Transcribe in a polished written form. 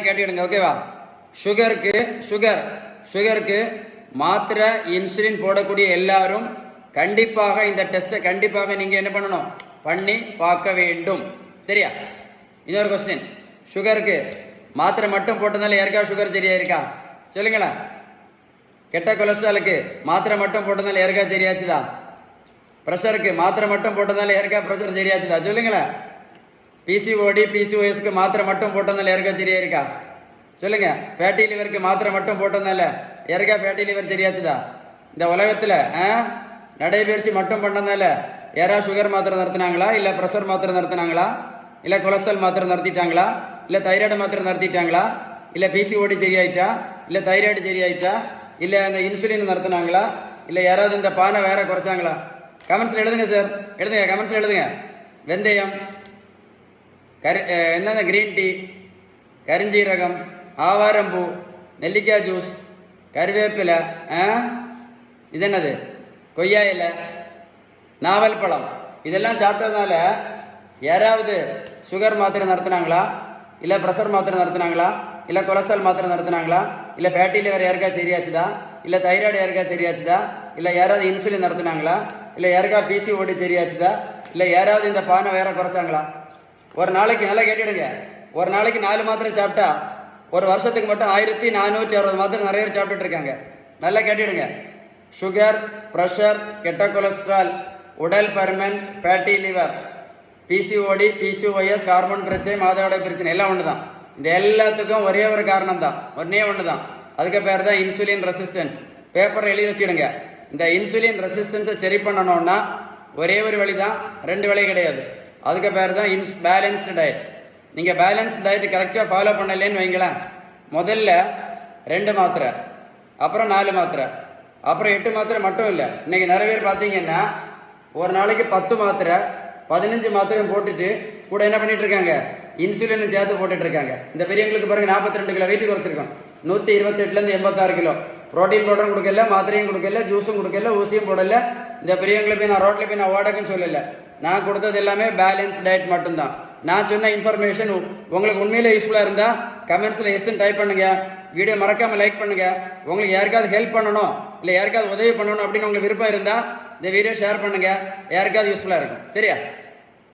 கேட்டுக்கிடுங்க, ஓகேவா? சுகருக்கு மாத்திரை இன்சுலின் போடக்கூடிய எல்லாரும் கண்டிப்பாக இந்த டெஸ்ட்டை கண்டிப்பாக நீங்கள் என்ன பண்ணணும், பண்ணி பார்க்க வேண்டும். சரியா? இன்னொரு கொஸ்டின், சுகருக்கு மாத்திரை மட்டும் போட்டதால யாருக்கா சுகர் சரியா இருக்கா? சொல்லுங்களேன். கெட்ட கொலஸ்ட்ராலுக்கு மாத்திரை மட்டும் போட்டதால யாருக்கா சரியாச்சுதா? ப்ரெஷருக்கு மாத்திரை மட்டும் போட்டதால யாருக்கா ப்ரெஷர் சரியாச்சுதா? சொல்லுங்களேன். பிசிஓடி பிசிஓஎஸ்க்கு மாத்திரை மட்டும் போட்டதால யாருக்கா சரியா இருக்கா? சொல்லுங்க. ஃபேட்டி லிவருக்கு மாத்திரை மட்டும் போட்டதால யாருக்கா ஃபேட்டி லிவர் சரியாச்சுதா? இந்த உலகத்தில் நடைபயிற்சி மட்டும் பண்ணதால யாராவது சுகர் மாத்திரை நடத்தினாங்களா, இல்லை ப்ரெஷர் மாத்திரை நடத்தினாங்களா, இல்லை கொலஸ்ட்ரால் மாத்திரை நடத்திட்டாங்களா, இல்லை தைராய்டு மாத்திரை நடத்திட்டாங்களா, இல்லை பிசிஓடி சரியாயிட்டா, இல்லை தைராய்டு சரியாயிட்டா, இல்லை அந்த இன்சுலின் நடத்தினாங்களா, இல்லை யாராவது இந்த பானை வேற குறைச்சாங்களா? கமெண்ட்ஸில் எழுதுங்க சார், எழுதுங்க, கமெண்ட்ஸில் எழுதுங்க. வெந்தயம், என்னது கிரீன் டீ, கரிஞ்சீரகம், ஆவாரம்பூ, நெல்லிக்காய் ஜூஸ், கருவேப்பிலை, இது என்னது கொய்யா இலை, நாவல் பழம், இதெல்லாம் சாப்பிட்டதுனால யாராவது சுகர் மாத்திரை நடத்தினாங்களா, இல்லை ப்ரெஷர் மாத்திரை நடத்தினாங்களா, இல்லை கொலஸ்ட்ரால் மாத்திரை நடத்தினாங்களா, இல்லை ஃபேட்டி லிவர் யாருக்கா சரியாச்சுதா, இல்லை தைராய்டு யாருக்கா சரியாச்சுதா, இல்லை யாராவது இன்சுலின் நடத்தினாங்களா, இல்லை யாருக்கா பிசிஓடி சரியாச்சுதா, இல்லை யாராவது இந்த பானை வேற குறைச்சாங்களா? ஒரு நாளைக்கு நல்லா கேட்டுடுங்க, ஒரு நாளைக்கு 4 மாத்திரை சாப்பிட்டா ஒரு வருஷத்துக்கு மட்டும் 1460 மாத்திரை நிறைய பேர் சாப்பிட்டுட்டு இருக்காங்க. நல்லா கேட்டுடுங்க. சுகர், ப்ரெஷர், கெட்ட கொலஸ்ட்ரால், உடல் பருமன், fatty liver, PCOD PCOS, hormone பிரச்சனை, மாதவிட பிரச்சனை எல்லாம் ஒன்று தான். இந்த எல்லாத்துக்கும் ஒரே ஒரு காரணம் தான், ஒன்றே ஒன்று தான். அதுக்கு பேர் தான் இன்சுலின் ரெசிஸ்டன்ஸ். பேப்பரை எழுதி வச்சுக்கிடுங்க. இந்த இன்சுலின் ரெசிஸ்டன்ஸை சரி பண்ணணும்னா ஒரே ஒரு வழி தான், 2 வழி கிடையாது. அதுக்கு பேர் தான் பேலன்ஸ்டு டயட். நீங்கள் பேலன்ஸ்டு டயட் கரெக்டாக ஃபாலோ பண்ணலேன்னு வைங்களேன், முதல்ல 2 மாத்திரை, அப்புறம் 4 மாத்திரை, அப்புறம் 8 மாத்திரை மட்டும் இல்லை. இன்றைக்கி நிறைய பேர் பார்த்தீங்கன்னா ஒரு நாளைக்கு 10 மாத்திரை 15 மாத்திரையும் போட்டுட்டு கூட என்ன பண்ணிட்டு இருக்காங்க, இன்சுலின் சேர்த்து போட்டுட்டு இருக்காங்க. இந்த பெரியவங்களுக்கு பாருங்க 42 கிலோ வெயிட் குறைச்சிருக்கோம். 128லேருந்து 86 கிலோ. ப்ரோட்டீன் பவுடரும் கொடுக்கல, மாத்திரையும் கொடுக்கல, ஜூஸும் கொடுக்கல, ஊசியும் போடல. இந்த பெரியவங்களை போய் நான் ரோட்டில் போய் நான் ஓடக்குன்னு சொல்லலை. நான் கொடுத்தது எல்லாமே பேலன்ஸ் டயட் மட்டும்தான். நான் சொன்ன இன்ஃபர்மேஷன் உங்களுக்கு உண்மையிலே யூஸ்ஃபுல்லாக இருந்தால் கமெண்ட்ஸில் எஸ்ன்னு டைப் பண்ணுங்கள். வீடியோ மறக்காமல் லைக் பண்ணுங்கள். உங்களுக்கு யாருக்காவது ஹெல்ப் பண்ணணும், இல்லை யாருக்காவது உதவி பண்ணணும் அப்படின்னு உங்களுக்கு விருப்பம் இருந்தால் இந்த வீடியோ ஷேர் பண்ணுங்கள். யாருக்காவது யூஸ்ஃபுல்லாக இருக்கும். சரியா?